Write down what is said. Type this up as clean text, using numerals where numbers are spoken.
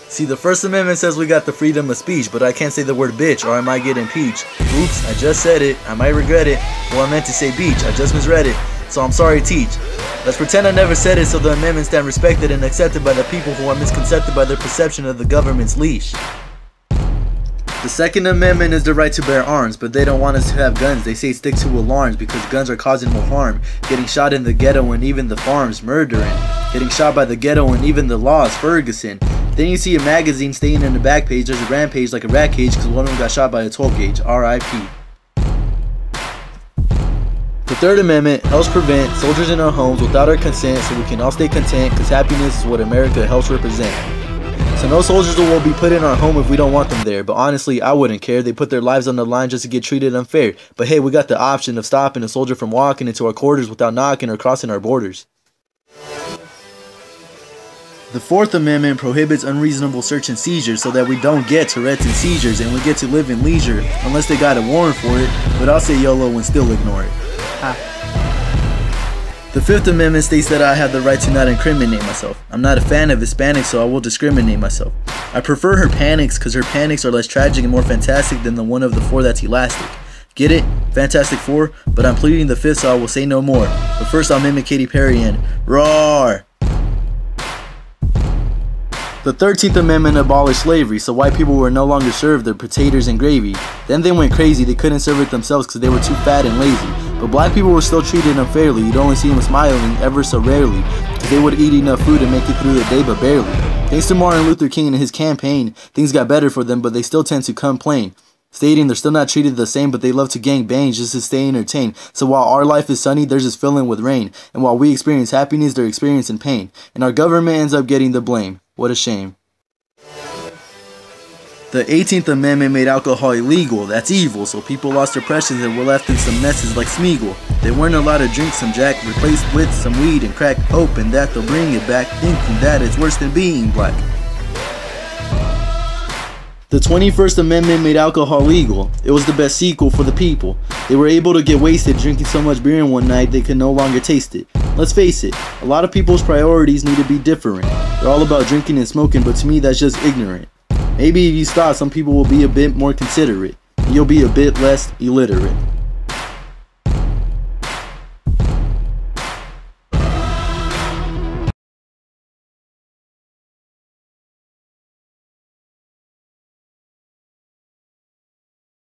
See, the First Amendment says we got the freedom of speech, but I can't say the word bitch or I might get impeached. Oops, I just said it. I might regret it. Well, I meant to say beach. I just misread it. So I'm sorry, teach. Let's pretend I never said it so the amendments stand respected and accepted by the people who are misconcepted by their perception of the government's leash. The Second Amendment is the right to bear arms, but they don't want us to have guns. They say stick to alarms because guns are causing more harm. Getting shot in the ghetto and even the farms, murdering. Getting shot by the ghetto and even the laws, Ferguson. Then you see a magazine staying in the back page, there's a rampage like a rat cage because one of them got shot by a 12 gauge, R.I.P. The Third Amendment helps prevent soldiers in our homes without our consent so we can all stay content because happiness is what America helps represent. So no soldiers will be put in our home if we don't want them there, but honestly I wouldn't care. They put their lives on the line just to get treated unfair. But hey, we got the option of stopping a soldier from walking into our quarters without knocking or crossing our borders. The Fourth Amendment prohibits unreasonable search and seizures so that we don't get Tourette's and seizures and we get to live in leisure unless they got a warrant for it, but I'll say YOLO and still ignore it. The Fifth Amendment states that I have the right to not incriminate myself. I'm not a fan of Hispanics, so I will discriminate myself. I prefer her panics because her panics are less tragic and more fantastic than the one of the four that's elastic. Get it? Fantastic Four? But I'm pleading the fifth, so I will say no more. But first I'll mimic Katy Perry and roar! The 13th Amendment abolished slavery, so white people were no longer served their potatoes and gravy. Then they went crazy, they couldn't serve it themselves because they were too fat and lazy. But black people were still treated unfairly, you'd only see them smiling ever so rarely, because they would eat enough food to make it through the day but barely. Thanks to Martin Luther King and his campaign, things got better for them, but they still tend to complain, stating they're still not treated the same, but they love to gang bang just to stay entertained. So while our life is sunny, theirs is filling with rain, and while we experience happiness, they're experiencing pain, and our government ends up getting the blame. What a shame. The 18th Amendment made alcohol illegal. That's evil, so people lost their precious and were left in some messes like Smeagol. They weren't allowed to drink some Jack, replaced with some weed and crack, hoping that they'll bring it back, thinking that it's worse than being black. The 21st Amendment made alcohol legal. It was the best sequel for the people. They were able to get wasted drinking so much beer in one night they could no longer taste it. Let's face it, a lot of people's priorities need to be different. They're all about drinking and smoking, but to me that's just ignorant. Maybe if you stop, some people will be a bit more considerate, and you'll be a bit less illiterate.